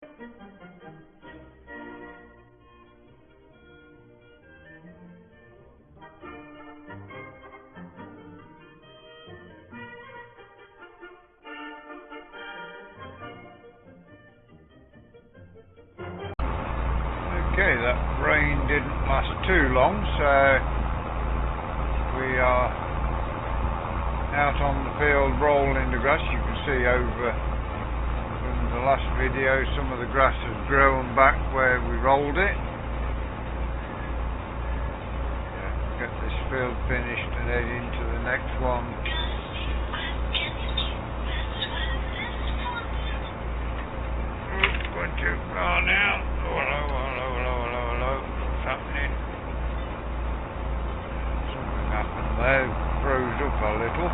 Okay, that rain didn't last too long, so we are out on the field rolling the grass. You can see over from the last video some of the grass has grown back where we rolled it. Get this field finished and head into the next one. Going too far now. Hello. What's happening? Something happened there. Froze up a little.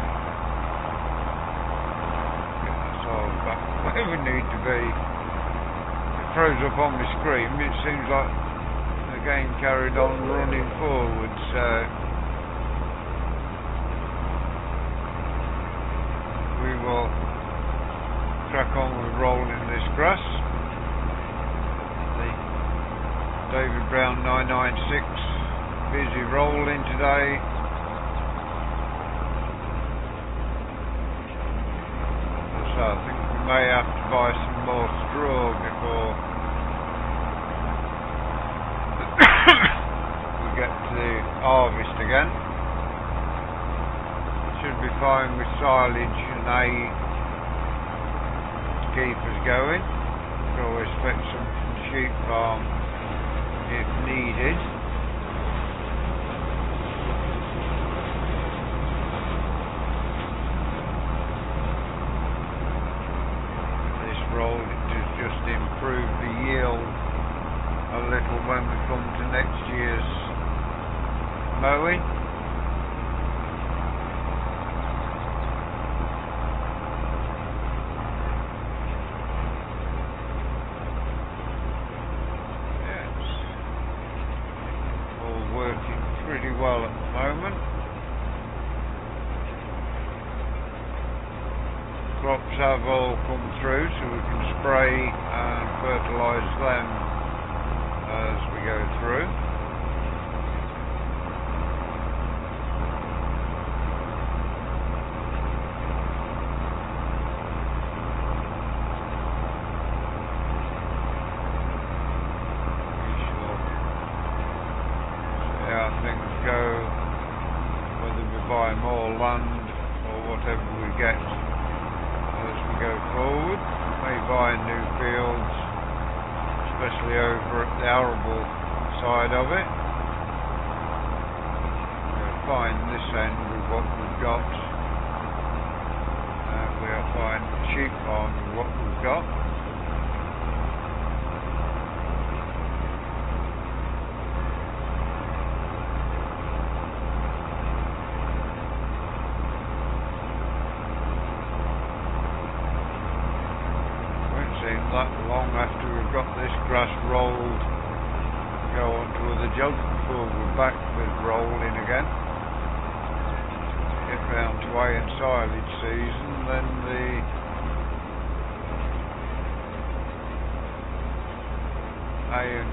Get us all back where we need to be. It froze up on my screen. It seems like the game carried on running forward, so we will crack on with rolling this grass. The David Brown 996 busy rolling today. So I think we may have to buy some more straw before we get to harvest again. Should be fine with silage and hay to keep us going. Could always fetch some from the sheep farm if needed. This roll has just improved the yield a little when we come to next year's mowing. Pretty well at the moment. Crops have all come through, so we can spray and fertilise them as we go through. Things go, whether we buy more land or whatever we get as we go forward. We may buy new fields, especially over at the arable side of it. We're fine this end with what we've got, and we are fine sheep farm with what we've got. That long after we've got this grass rolled, go on to other jobs before we're back with rolling again. Get round to hay and silage season, then the hay and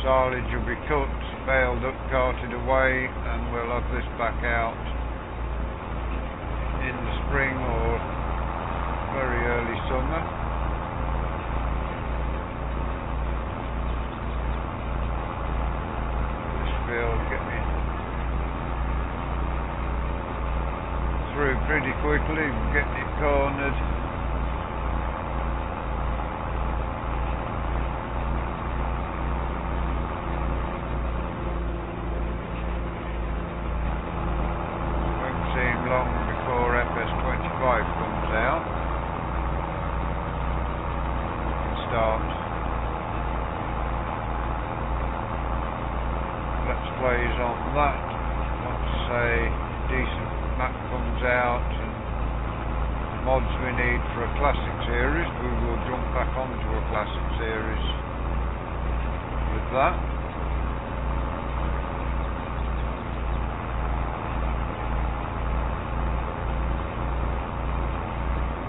silage will be cut, baled up, carted away, and we'll have this back out in the spring or very early summer. Getting through pretty quickly, getting it cornered. Won't seem long before FS25 comes out. We can start Let's plays on that. Once a decent map comes out and the mods we need for a classic series, we will jump back onto a classic series with that.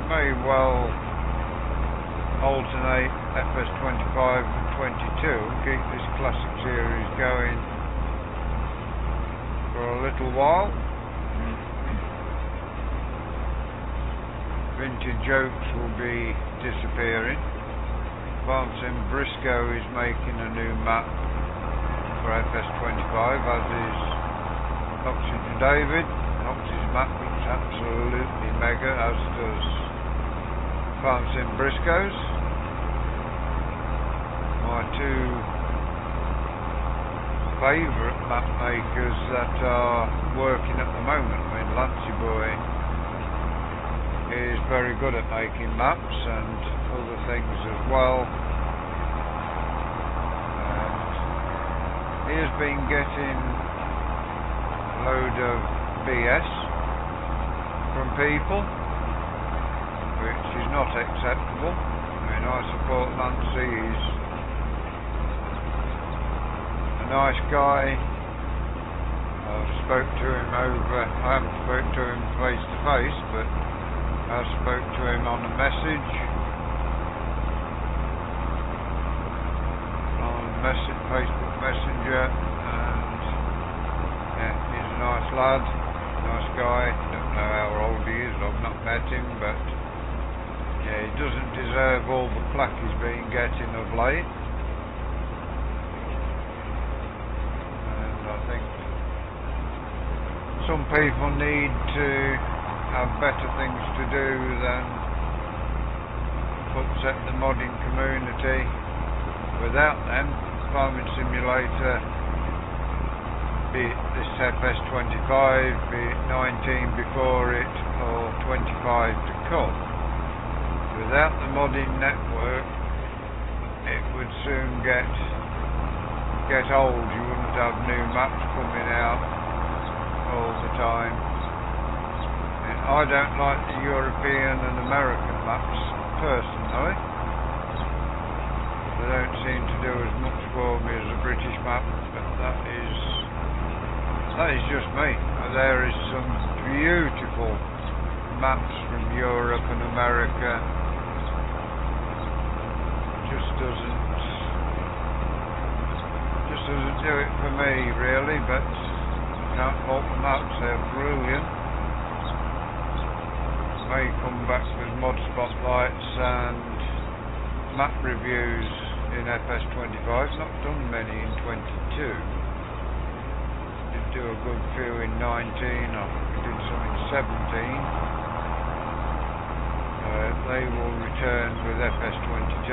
May well alternate FS25 and 22 and keep this classic series going for a little while. Vintage Oaks will be disappearing. Farmsim Briscoe is making a new map for FS25, as is Oxygen David. Oxy's map looks absolutely mega, as does Farmsim Briscoe's. My two favourite map makers that are working at the moment. I mean, Lancey Boy is very good at making maps and other things as well. And he has been getting a load of BS from people, which is not acceptable. I mean, I support Lancey. He's a nice guy. I've spoke to him I haven't spoke to him face to face, but I spoke to him on a message, Facebook Messenger, and yeah, he's a nice lad, nice guy. Don't know how old he is, I've not met him, but yeah, he doesn't deserve all the flack he's been getting of late. And I think some people need to have better things to do than upset the modding community. Without them, Farming Simulator, be it this FS25, be it 19 before it, or 25 to come, without the modding network, it would soon get old. You wouldn't have new maps coming out all the time. I don't like the European and American maps personally. They don't seem to do as much for me as a British map, but that is just me. There is some beautiful maps from Europe and America. Just doesn't do it for me really, but can't fault the maps, they're brilliant. May come back with mod spotlights and map reviews in FS25. Not done many in 22. Did do a good few in 19. I did some in 17. They will return with FS22.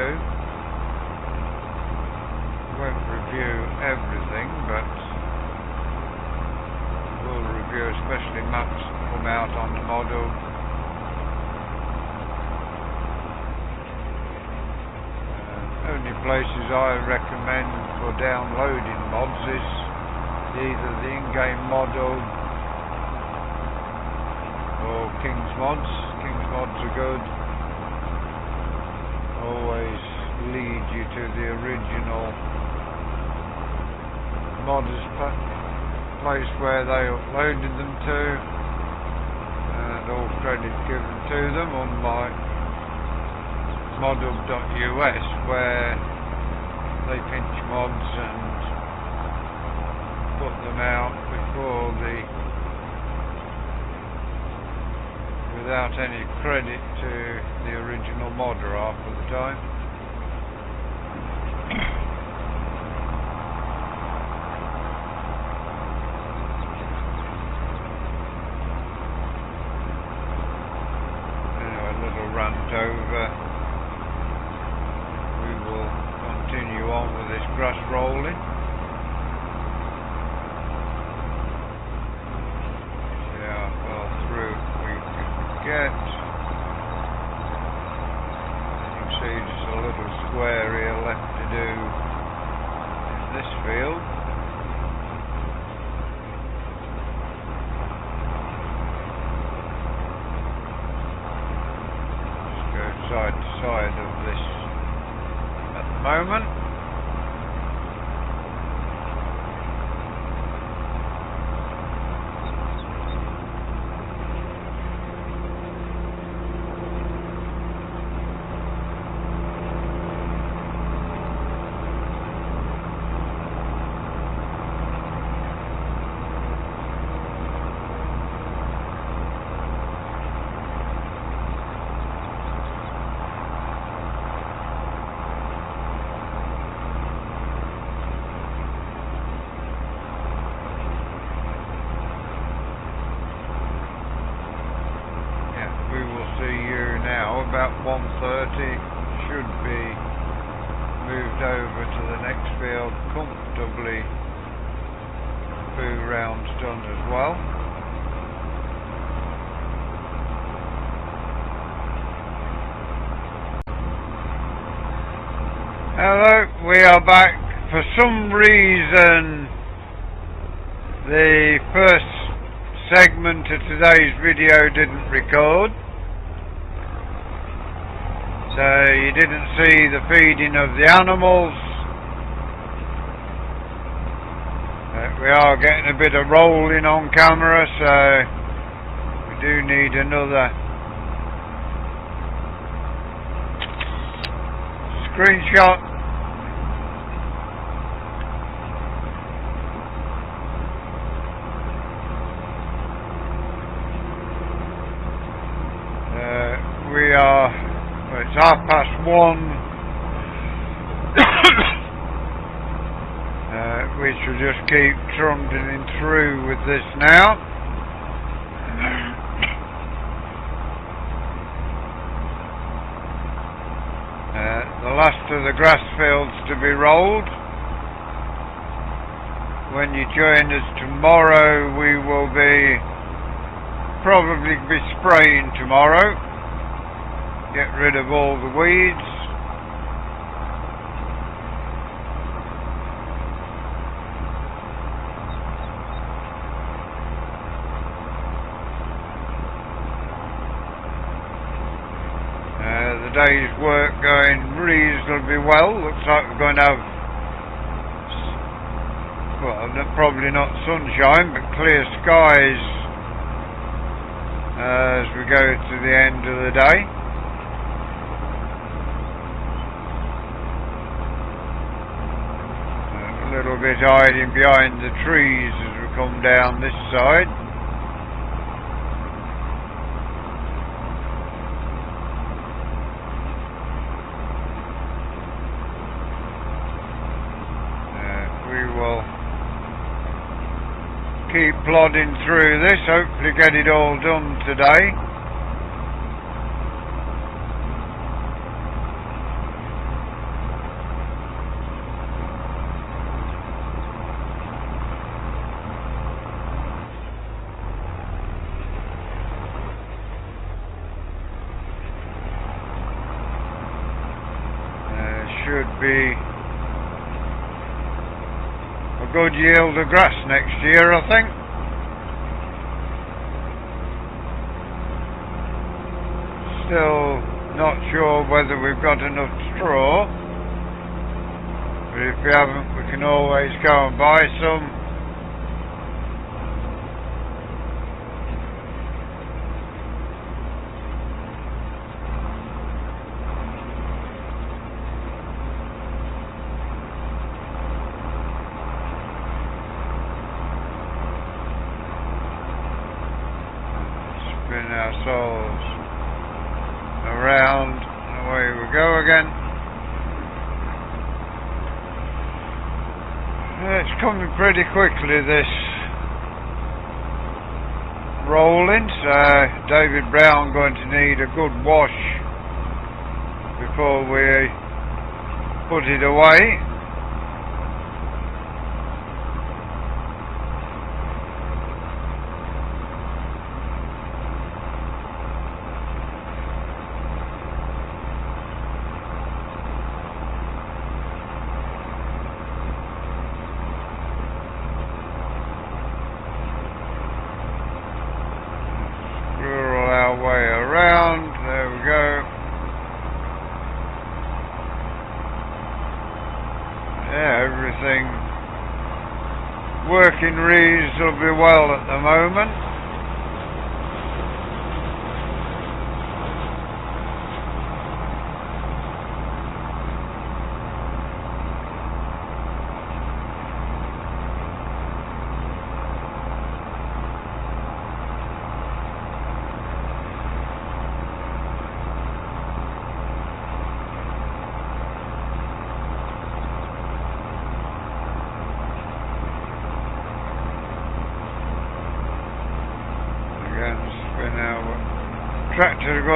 Won't review everything, but we'll review especially maps that come out on the model. Only places I recommend for downloading mods is either the in-game model or King's Mods. King's Mods are good. Always lead you to the original modders place where they uploaded them to, and all credit given to them, unlike model.us where they pinch mods and put them out without any credit to the original modder half of the time. Anyway, a little rant over. Continue on with this grass rolling. See how far through we can get. You can see just a little square here left to do in this field. Just go side to side of this moment. 4:30 should be moved over to the next field comfortably. 2 rounds done as well. Hello, we are back. For some reason the first segment of today's video didn't record, so you didn't see the feeding of the animals. We are getting a bit of rolling on camera, so we do need another screenshot. We are, well, it's 1:30. We shall just keep trundling through with this now. The last of the grass fields to be rolled. When you join us tomorrow, we will probably be spraying tomorrow. Get rid of all the weeds. The day's work going reasonably well. Looks like we're going to have, well, probably not sunshine, but clear skies as we go to the end of the day. A little bit hiding behind the trees as we come down this side. We will keep plodding through this, hopefully get it all done today. Should be a good yield of grass next year, I think. Still not sure whether we've got enough straw, but if we haven't, we can always go and buy some. Spin ourselves around, and away we go again. It's coming pretty quickly, this rolling, so David Brown going to need a good wash before we put it away. Way around, there we go. Yeah, everything working reasonably well at the moment.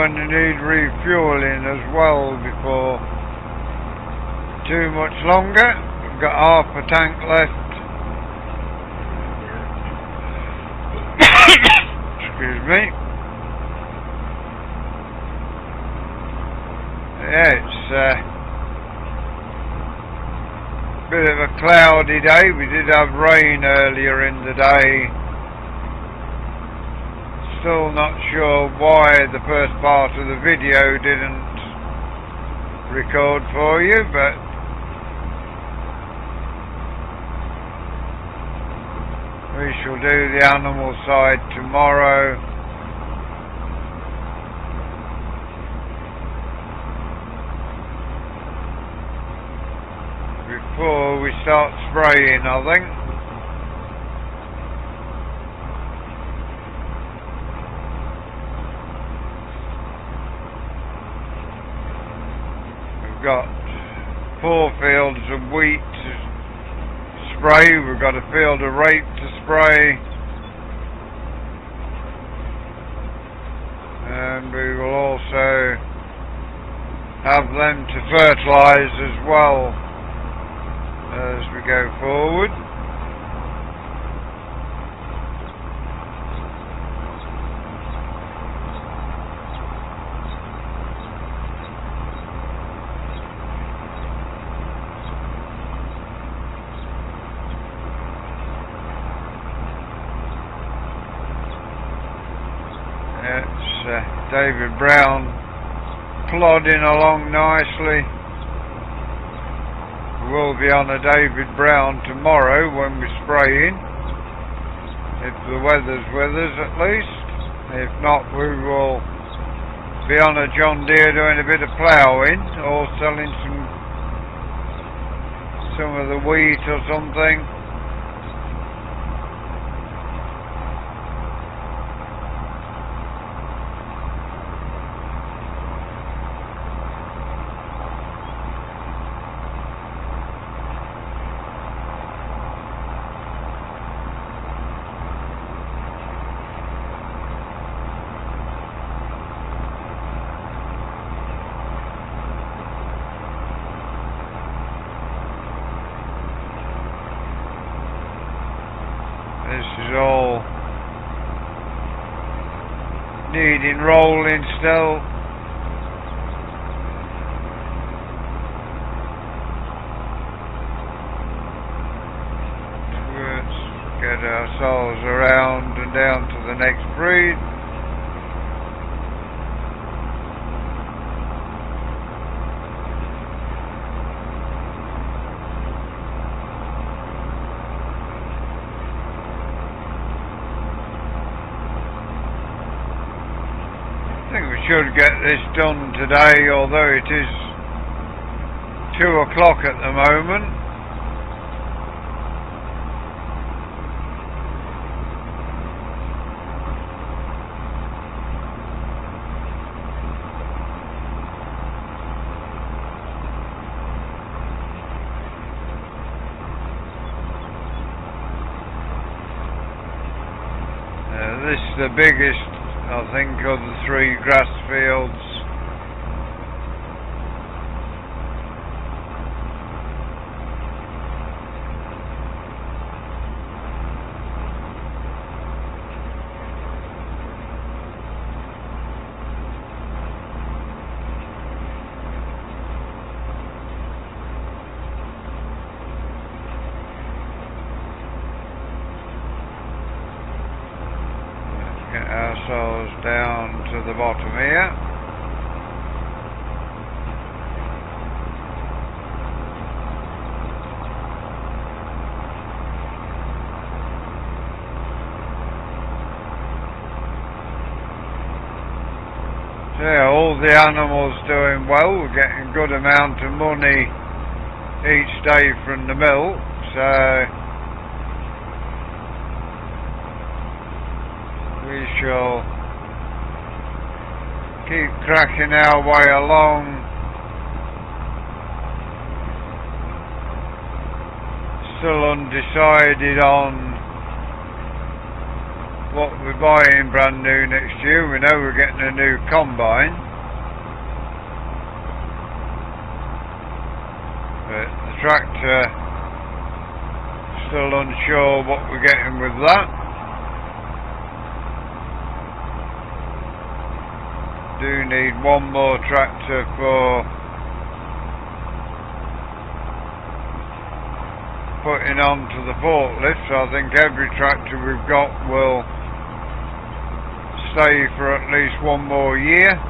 going to need refueling as well before too much longer. We've got half a tank left. Excuse me. Yeah, it's a bit of a cloudy day. We did have rain earlier in the day. Still not sure why the first part of the video didn't record for you, but we shall do the animal side tomorrow. Before we start spraying, I think. We've got 4 fields of wheat to spray. We've got a field of rape to spray. And we will also have them to fertilise as well as we go forward. It's David Brown plodding along nicely. We'll be on a David Brown tomorrow when we're spraying, if the weather's with us at least. If not, we will be on a John Deere doing a bit of ploughing or selling some of the wheat or something. This is all needing rolling still. Let's get ourselves around and down to the next breed. I think we should get this done today, although it is 2 o'clock at the moment. This is the biggest, I think, of the 3 grass fields. Get ourselves down to the bottom here. So yeah, all the animals doing well. We're getting a good amount of money each day from the mill, so we shall keep cracking our way along. Still undecided on what we're buying brand new next year. We know we're getting a new combine, but the tractor, still unsure what we're getting with that. Do need one more tractor for putting onto the forklift, so I think every tractor we've got will stay for at least one more year.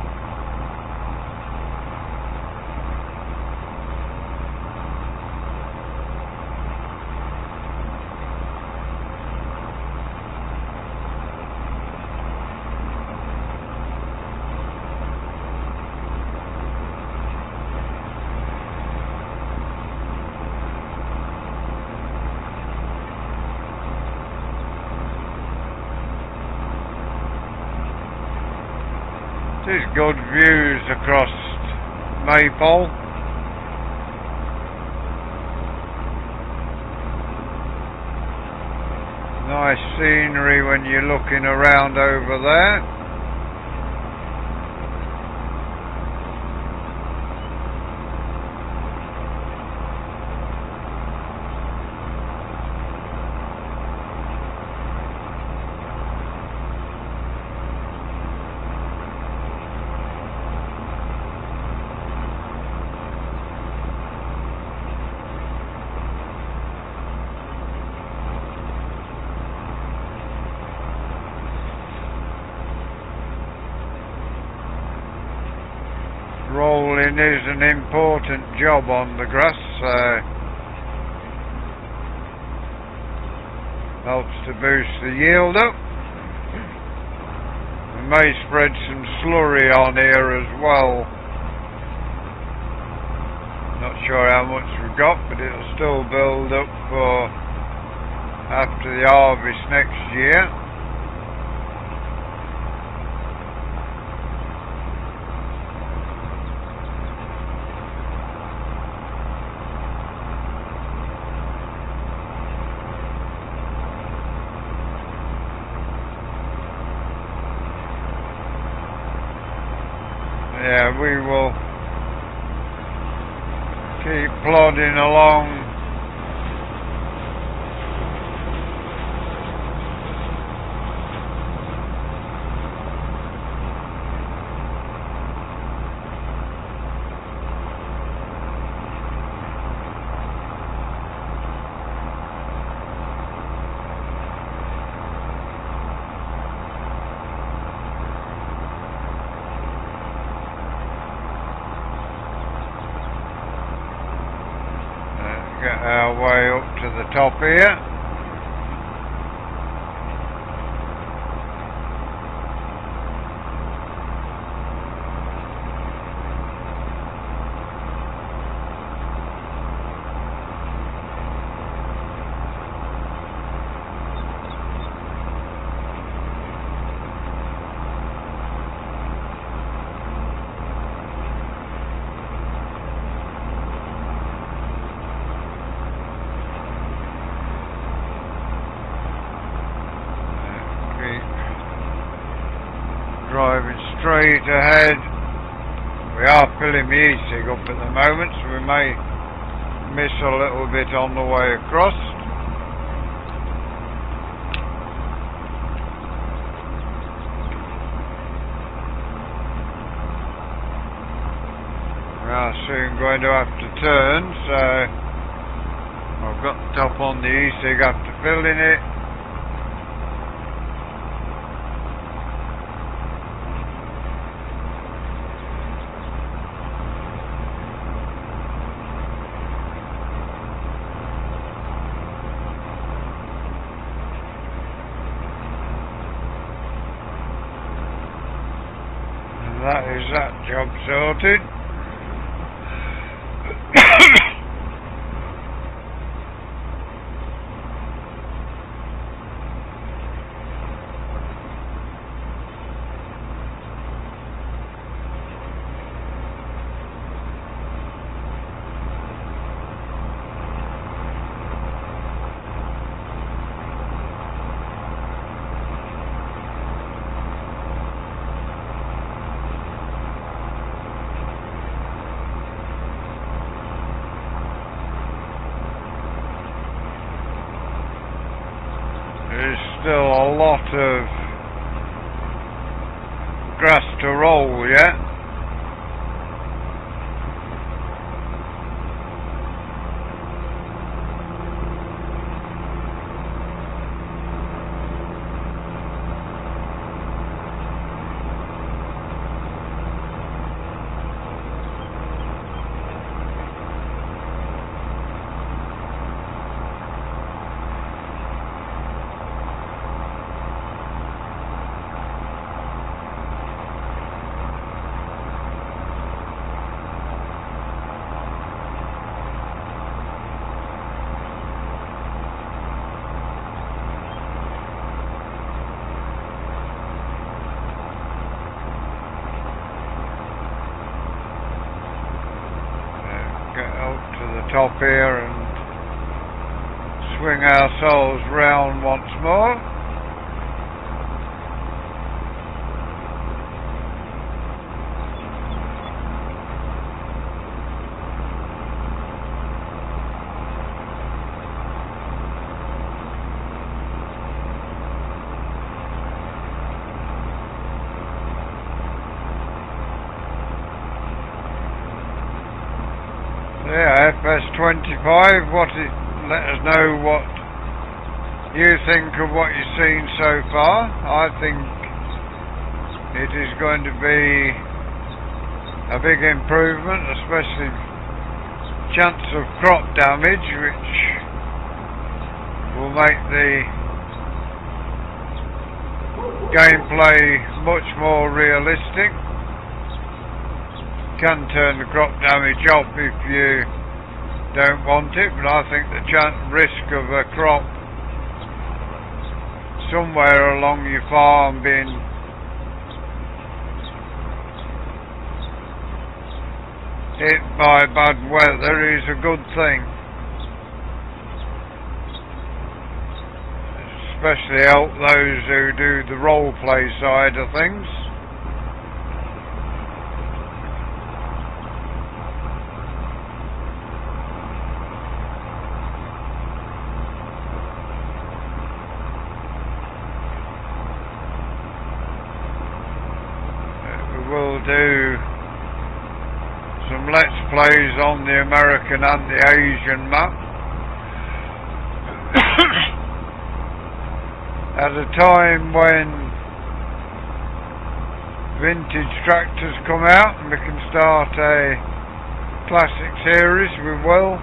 There's good views across Maypole. Nice scenery when you're looking around over there. Rolling is an important job on the grass, so helps to boost the yield up. We may spread some slurry on here as well. Not sure how much we've got, but it'll still build up for after the harvest next year. Yeah, we will keep plodding along. Get our way up to the top here. Driving straight ahead. We are filling the e-cig up at the moment, so we may miss a little bit on the way across. We are soon going to have to turn, so I've got the top on the e-cig after filling it. That is that job sorted. still a lot of grass to roll yet. Get up to the top here and swing ourselves round once more. Yeah, FS25, let us know what you think of what you've seen so far. I think it is going to be a big improvement, especially chance of crop damage, which will make the gameplay much more realistic. Can turn the crop damage off if you don't want it, but I think the risk of a crop somewhere along your farm being hit by bad weather is a good thing, especially help those who do the role play side of things. We'll do some let's plays on the American and the Asian map at a time when vintage tractors come out and we can start a classic series. We will.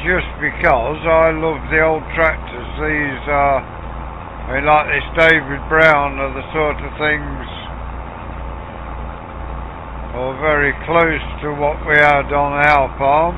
Just because I love the old tractors. These are, I mean, like this David Brown, are the sort of things, or very close to what we had on our farm.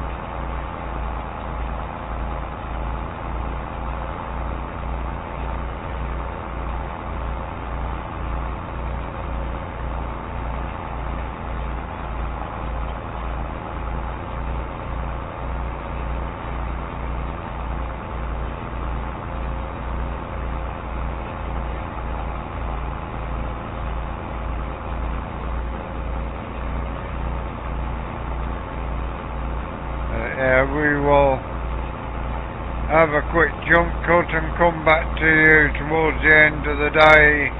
We will have a quick jump cut and come back to you towards the end of the day.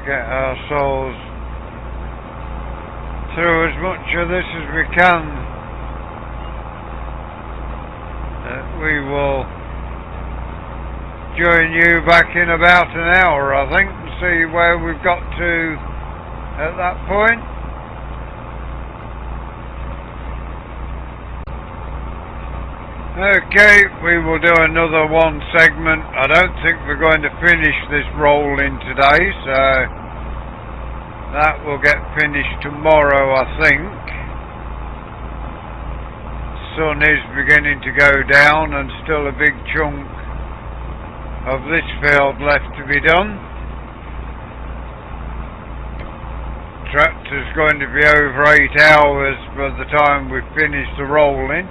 Get ourselves through as much of this as we can we will join you back in about an hour, I think, and see where we've got to at that point. Okay, we will do another one segment. I don't think we're going to finish this rolling today, so that will get finished tomorrow, I think. The sun is beginning to go down and still a big chunk of this field left to be done. Tractor's going to be over 8 hours by the time we finish the rolling.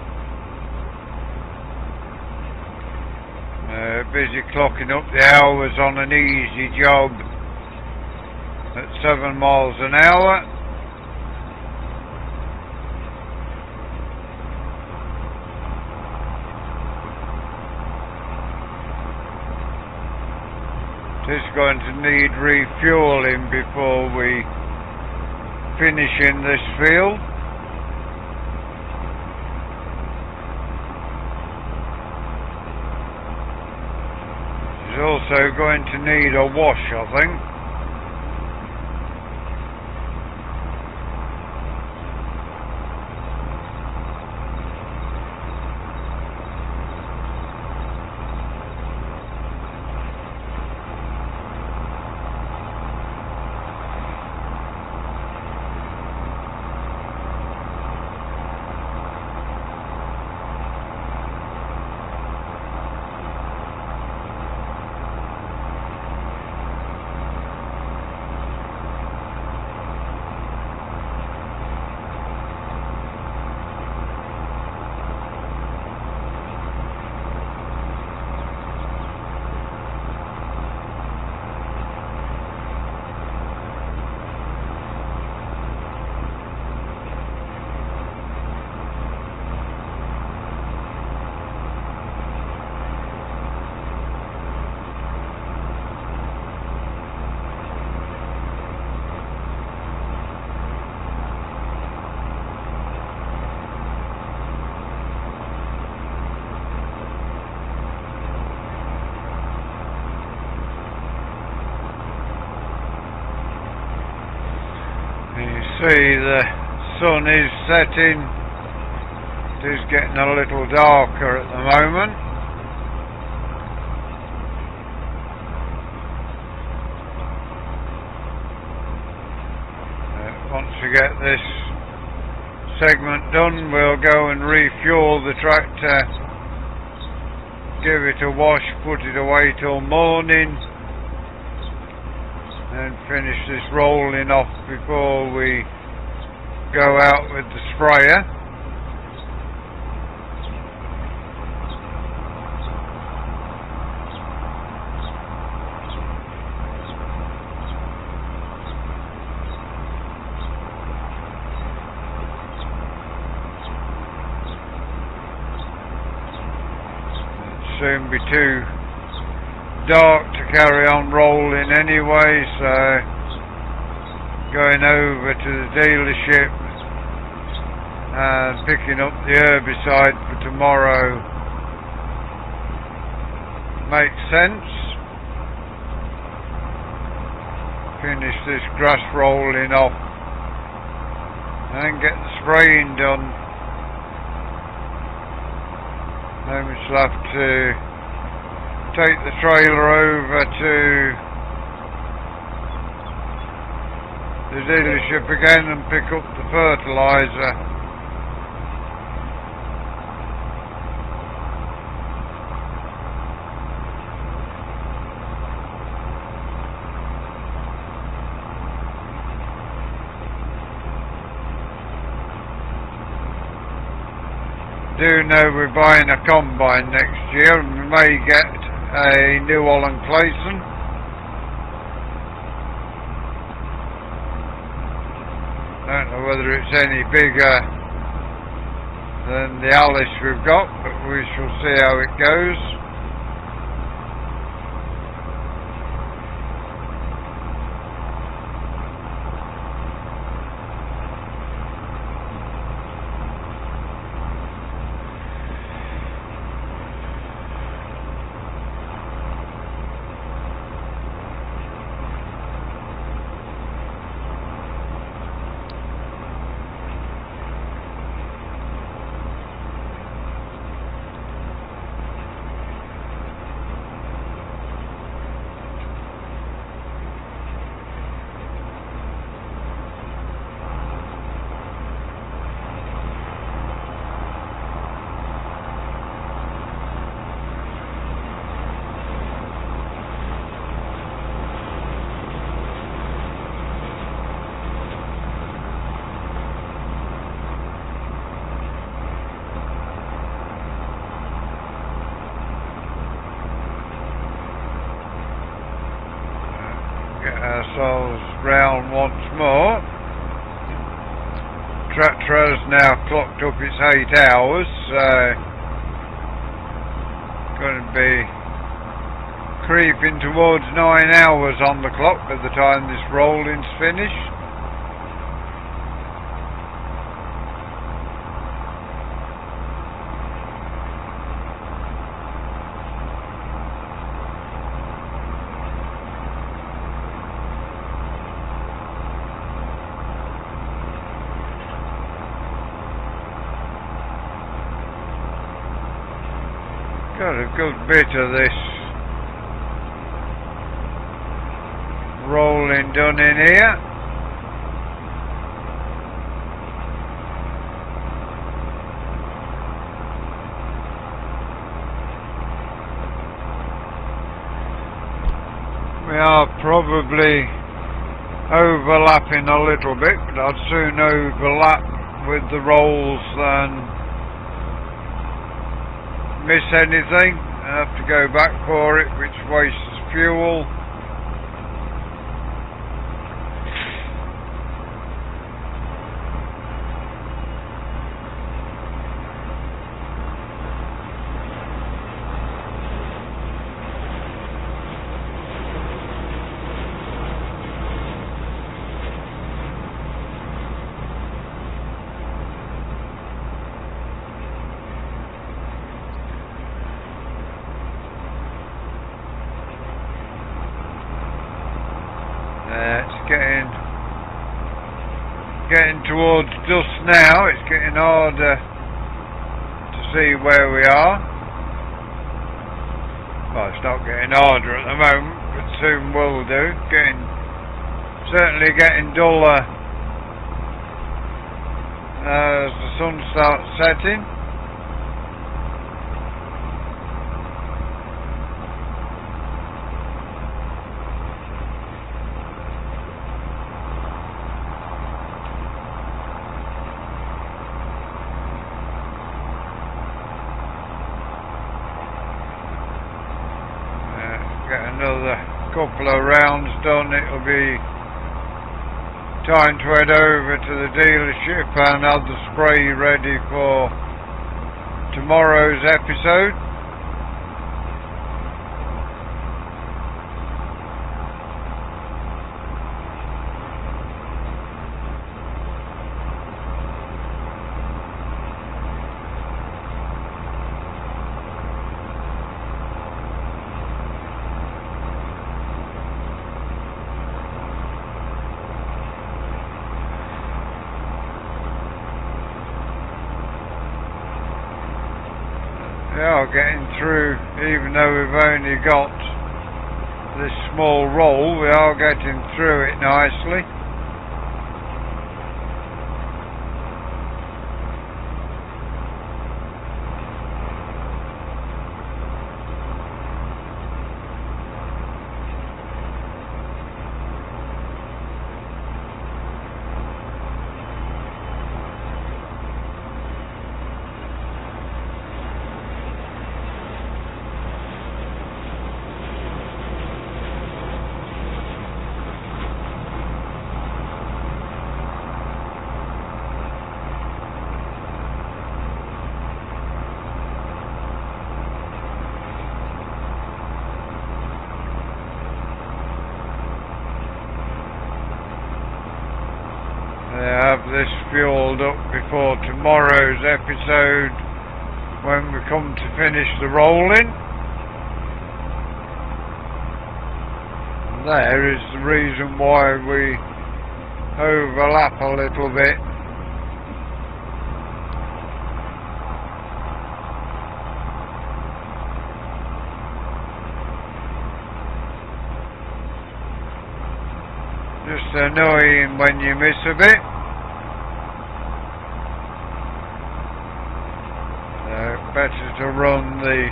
Busy clocking up the hours on an easy job at 7 miles an hour. It is going to need refueling before we finish in this field. It's also going to need a wash, I think. See, the sun is setting. It is getting a little darker at the moment. Once we get this segment done, we'll go and refuel the tractor, give it a wash, put it away till morning, and finish this rolling off before we go out with the sprayer. It'll soon be too dark to carry on rolling anyway, so going over to the dealership and picking up the herbicide for tomorrow makes sense. Finish this grass rolling off and then get the spraying done. Then we shall have to take the trailer over to the dealership again and pick up the fertilizer. Do know we're buying a combine next year, and we may get a New Holland Clayson. Don't know whether it's any bigger than the Alice we've got, but we shall see how it goes. once more. Tractor has now clocked up its 8 hours, so going to be creeping towards 9 hours on the clock by the time this rolling's finished. Got a good bit of this rolling done in here. We are probably overlapping a little bit, but I'd sooner overlap with the rolls than miss anything and have to go back for it, which wastes fuel. It's getting towards dusk now. It's getting harder to see where we are. Well, it's not getting harder at the moment, but soon will do. Certainly getting duller as the sun starts setting. Get another couple of rounds done, it'll be time to head over to the dealership and have the spray ready for tomorrow's episode. We are getting through, even though we've only got this small roll, we are getting through it nicely. Have this fueled up before tomorrow's episode when we come to finish the rolling. There is the reason why we overlap a little bit. Just annoying when you miss a bit. So better to run the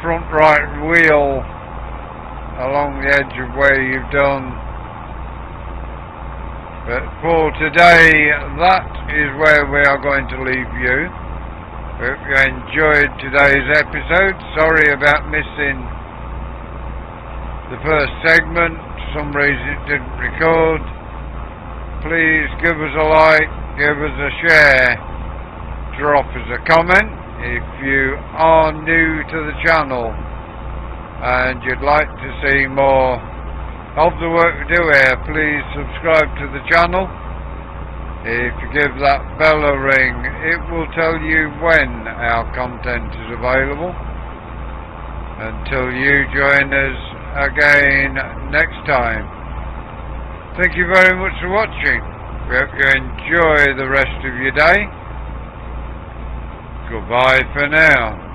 front right wheel along the edge of where you've done. But for today, that is where we are going to leave you. Hope you enjoyed today's episode. Sorry about missing the first segment. For some reason it didn't record. Please give us a like, give us a share, drop us a comment. If you are new to the channel and you'd like to see more of the work we do here, please subscribe to the channel. If you give that bell a ring, it will tell you when our content is available. Until you join us again next time, thank you very much for watching. We hope you enjoy the rest of your day. Goodbye for now.